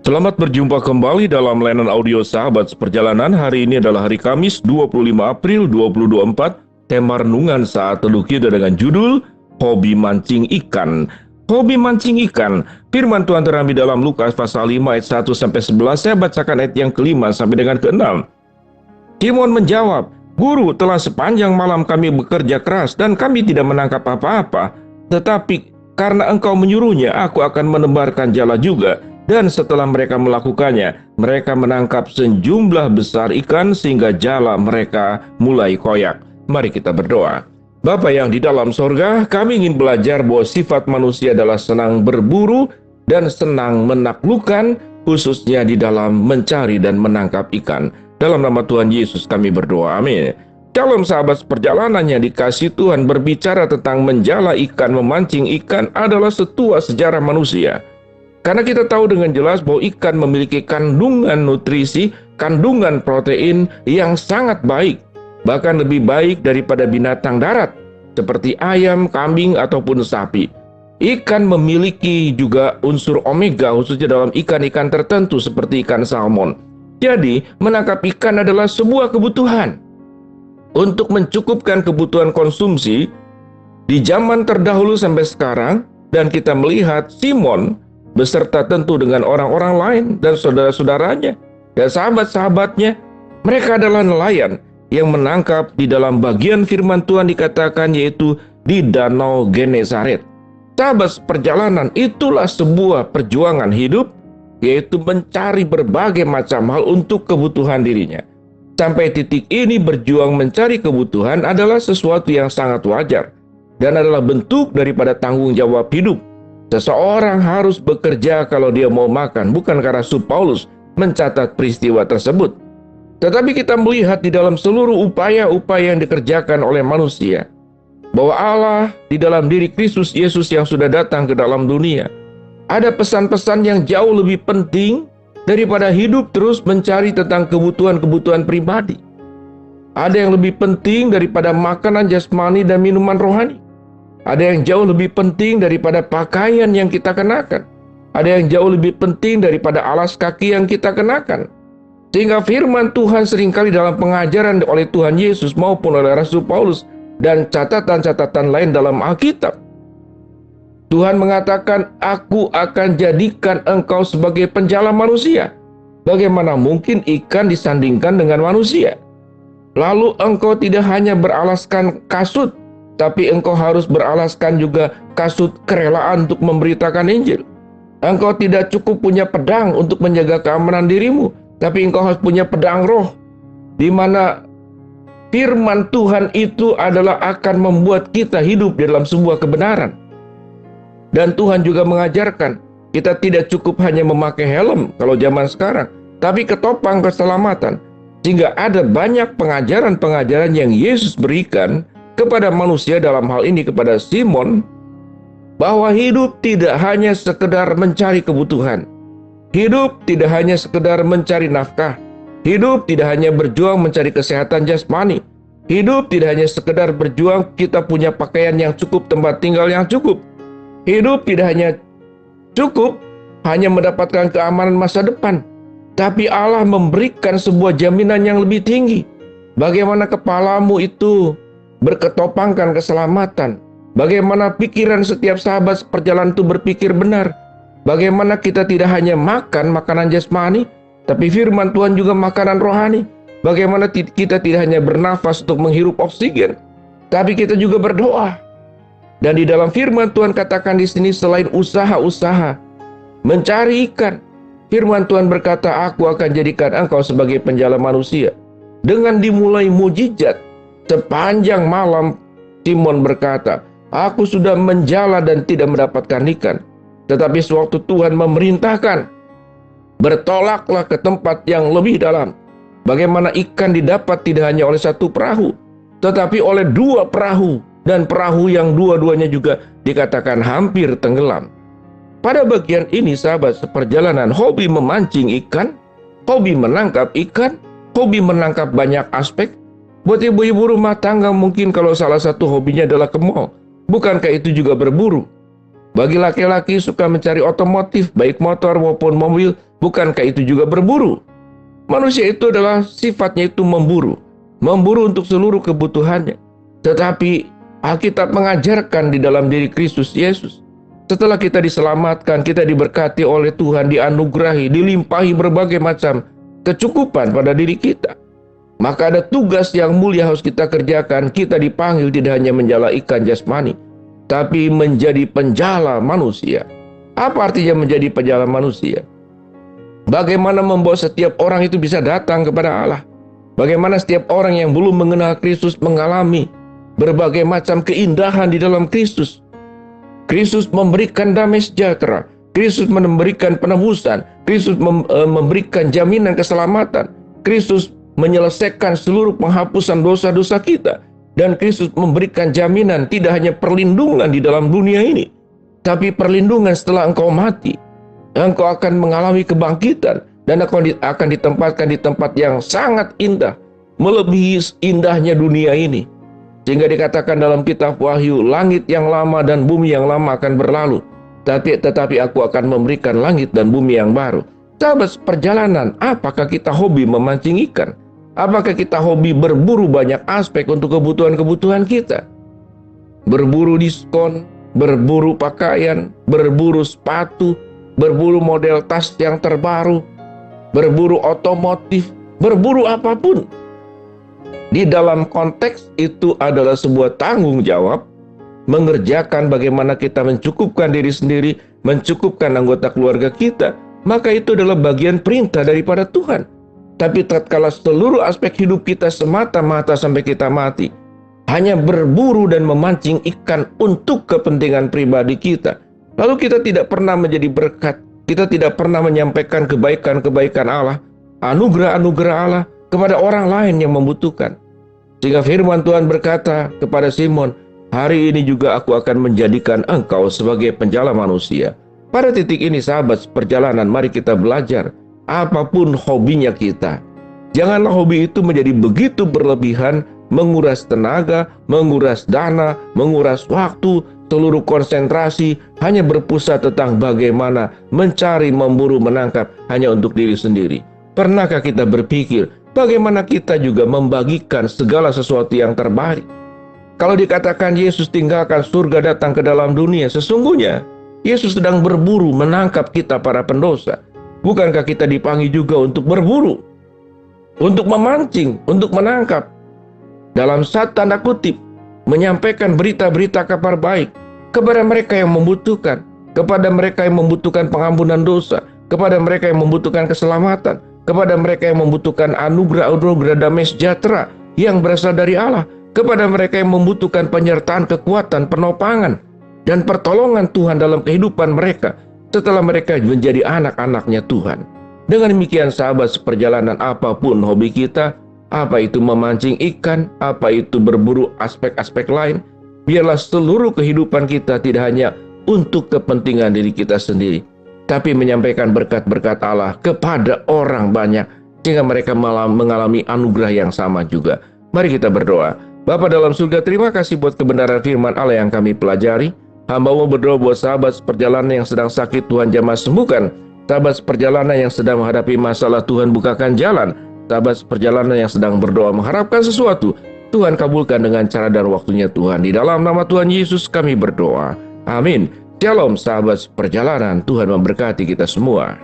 Selamat berjumpa kembali dalam layanan audio Sahabat Seperjalanan. Hari ini adalah hari Kamis 25 April 2024. Tema renungan saat teduh kita dengan judul Hobi Mancing Ikan. Hobi mancing ikan. Firman Tuhan terambil dalam Lukas pasal 5 ayat 1-11. Saya bacakan ayat yang ke-5 sampai dengan ke-6. Simon menjawab, "Guru, telah sepanjang malam kami bekerja keras dan kami tidak menangkap apa-apa. Tetapi karena engkau menyuruhnya, aku akan menebarkan jala juga." Dan setelah mereka melakukannya, mereka menangkap sejumlah besar ikan sehingga jala mereka mulai koyak. Mari kita berdoa. Bapa yang di dalam sorga, kami ingin belajar bahwa sifat manusia adalah senang berburu dan senang menaklukkan, khususnya di dalam mencari dan menangkap ikan. Dalam nama Tuhan Yesus kami berdoa, amin. Dalam sahabat perjalanan yang dikasih Tuhan berbicara tentang menjala ikan, memancing ikan adalah setua sejarah manusia. Karena kita tahu dengan jelas bahwa ikan memiliki kandungan nutrisi, kandungan protein yang sangat baik. Bahkan lebih baik daripada binatang darat, seperti ayam, kambing, ataupun sapi. Ikan memiliki juga unsur omega, khususnya dalam ikan-ikan tertentu seperti ikan salmon. Jadi, menangkap ikan adalah sebuah kebutuhan. Untuk mencukupkan kebutuhan konsumsi, di zaman terdahulu sampai sekarang, dan kita melihat Simon beserta tentu dengan orang-orang lain dan saudara-saudaranya dan sahabat-sahabatnya, mereka adalah nelayan yang menangkap di dalam bagian firman Tuhan dikatakan yaitu di Danau Genesaret. Sahabat perjalanan, itulah sebuah perjuangan hidup, yaitu mencari berbagai macam hal untuk kebutuhan dirinya. Sampai titik ini berjuang mencari kebutuhan adalah sesuatu yang sangat wajar dan adalah bentuk daripada tanggung jawab hidup. Seseorang harus bekerja kalau dia mau makan, bukan karena Rasul Paulus mencatat peristiwa tersebut. Tetapi kita melihat di dalam seluruh upaya-upaya yang dikerjakan oleh manusia, bahwa Allah di dalam diri Kristus Yesus yang sudah datang ke dalam dunia, ada pesan-pesan yang jauh lebih penting daripada hidup terus mencari tentang kebutuhan-kebutuhan pribadi. Ada yang lebih penting daripada makanan jasmani dan minuman rohani. Ada yang jauh lebih penting daripada pakaian yang kita kenakan. Ada yang jauh lebih penting daripada alas kaki yang kita kenakan. Sehingga firman Tuhan seringkali dalam pengajaran oleh Tuhan Yesus maupun oleh Rasul Paulus dan catatan-catatan lain dalam Alkitab, Tuhan mengatakan, "Aku akan jadikan engkau sebagai penjala manusia." Bagaimana mungkin ikan disandingkan dengan manusia? Lalu engkau tidak hanya beralaskan kasut, tapi engkau harus beralaskan juga kasut kerelaan untuk memberitakan Injil. Engkau tidak cukup punya pedang untuk menjaga keamanan dirimu, tapi engkau harus punya pedang roh, di mana firman Tuhan itu adalah akan membuat kita hidup dalam sebuah kebenaran. Dan Tuhan juga mengajarkan, kita tidak cukup hanya memakai helm kalau zaman sekarang, tapi ketopang keselamatan. Sehingga ada banyak pengajaran-pengajaran yang Yesus berikan kepada manusia, dalam hal ini kepada Simon, bahwa hidup tidak hanya sekedar mencari kebutuhan. Hidup tidak hanya sekedar mencari nafkah. Hidup tidak hanya berjuang mencari kesehatan jasmani. Hidup tidak hanya sekedar berjuang kita punya pakaian yang cukup, tempat tinggal yang cukup. Hidup tidak hanya cukup hanya mendapatkan keamanan masa depan, tapi Allah memberikan sebuah jaminan yang lebih tinggi. Bagaimana kepalamu itu berketopangkan keselamatan. Bagaimana pikiran setiap sahabat perjalanan itu berpikir benar. Bagaimana kita tidak hanya makan makanan jasmani, tapi firman Tuhan juga makanan rohani. Bagaimana kita tidak hanya bernafas untuk menghirup oksigen, tapi kita juga berdoa. Dan di dalam firman Tuhan katakan di sini, selain usaha-usaha mencari ikan, firman Tuhan berkata, "Aku akan jadikan engkau sebagai penjala manusia." Dengan dimulai mujizat, sepanjang malam Simon berkata, "Aku sudah menjala dan tidak mendapatkan ikan." Tetapi sewaktu Tuhan memerintahkan, bertolaklah ke tempat yang lebih dalam. Bagaimana ikan didapat tidak hanya oleh satu perahu, tetapi oleh dua perahu. Dan perahu yang dua-duanya juga dikatakan hampir tenggelam. Pada bagian ini sahabat seperjalanan, hobi memancing ikan, hobi menangkap ikan, hobi menangkap banyak aspek. Buat ibu-ibu rumah tangga mungkin kalau salah satu hobinya adalah ke mall. Bukankah itu juga berburu? Bagi laki-laki suka mencari otomotif, baik motor maupun mobil, bukankah itu juga berburu? Manusia itu adalah sifatnya itu memburu untuk seluruh kebutuhannya. Tetapi Alkitab mengajarkan di dalam diri Kristus Yesus, setelah kita diselamatkan, kita diberkati oleh Tuhan, dianugerahi, dilimpahi berbagai macam kecukupan pada diri kita. Maka ada tugas yang mulia harus kita kerjakan. Kita dipanggil tidak hanya menjala ikan jasmani, tapi menjadi penjala manusia. Apa artinya menjadi penjala manusia? Bagaimana membawa setiap orang itu bisa datang kepada Allah? Bagaimana setiap orang yang belum mengenal Kristus mengalami berbagai macam keindahan di dalam Kristus? Kristus memberikan damai sejahtera, Kristus memberikan penebusan, Kristus memberikan jaminan keselamatan, Kristus menyelesaikan seluruh penghapusan dosa-dosa kita, dan Kristus memberikan jaminan tidak hanya perlindungan di dalam dunia ini, tapi perlindungan setelah engkau mati. Engkau akan mengalami kebangkitan dan akan ditempatkan di tempat yang sangat indah, melebihi indahnya dunia ini. Sehingga dikatakan dalam kitab Wahyu, langit yang lama dan bumi yang lama akan berlalu, tetapi aku akan memberikan langit dan bumi yang baru. Sahabat perjalanan, apakah kita hobi memancing ikan? Apakah kita hobi berburu banyak aspek untuk kebutuhan-kebutuhan kita? Berburu diskon, berburu pakaian, berburu sepatu, berburu model tas yang terbaru, berburu otomotif, berburu apapun. Di dalam konteks itu adalah sebuah tanggung jawab mengerjakan bagaimana kita mencukupkan diri sendiri, mencukupkan anggota keluarga kita. Maka itu adalah bagian perintah daripada Tuhan. Tapi tatkala seluruh aspek hidup kita semata-mata sampai kita mati hanya berburu dan memancing ikan untuk kepentingan pribadi kita, lalu kita tidak pernah menjadi berkat, kita tidak pernah menyampaikan kebaikan-kebaikan Allah, anugerah-anugerah Allah kepada orang lain yang membutuhkan. Sehingga firman Tuhan berkata kepada Simon, hari ini juga aku akan menjadikan engkau sebagai penjala manusia. Pada titik ini sahabat perjalanan, mari kita belajar. Apapun hobinya kita, janganlah hobi itu menjadi begitu berlebihan, menguras tenaga, menguras dana, menguras waktu, seluruh konsentrasi hanya berpusat tentang bagaimana mencari, memburu, menangkap hanya untuk diri sendiri. Pernahkah kita berpikir bagaimana kita juga membagikan segala sesuatu yang terbaik? Kalau dikatakan Yesus tinggalkan surga datang ke dalam dunia, sesungguhnya Yesus sedang berburu menangkap kita para pendosa. Bukankah kita dipanggil juga untuk berburu, untuk memancing, untuk menangkap, dalam tanda kutip, menyampaikan berita-berita kabar baik kepada mereka yang membutuhkan, kepada mereka yang membutuhkan pengampunan dosa, kepada mereka yang membutuhkan keselamatan, kepada mereka yang membutuhkan anugerah damai sejahtera yang berasal dari Allah, kepada mereka yang membutuhkan penyertaan, kekuatan, penopangan, dan pertolongan Tuhan dalam kehidupan mereka setelah mereka menjadi anak-anaknya Tuhan. Dengan demikian sahabat seperjalanan, apapun hobi kita, apa itu memancing ikan, apa itu berburu aspek-aspek lain, biarlah seluruh kehidupan kita tidak hanya untuk kepentingan diri kita sendiri, tapi menyampaikan berkat-berkat Allah kepada orang banyak, sehingga mereka mengalami anugerah yang sama juga. Mari kita berdoa. Bapa dalam surga, terima kasih buat kebenaran firman Allah yang kami pelajari. Hamba-Mu berdoa buat sahabat seperjalanan yang sedang sakit, Tuhan jamah sembuhkan. Sahabat seperjalanan yang sedang menghadapi masalah, Tuhan bukakan jalan. Sahabat seperjalanan yang sedang berdoa mengharapkan sesuatu, Tuhan kabulkan dengan cara dan waktunya Tuhan. Di dalam nama Tuhan Yesus kami berdoa. Amin. Shalom sahabat seperjalanan, Tuhan memberkati kita semua.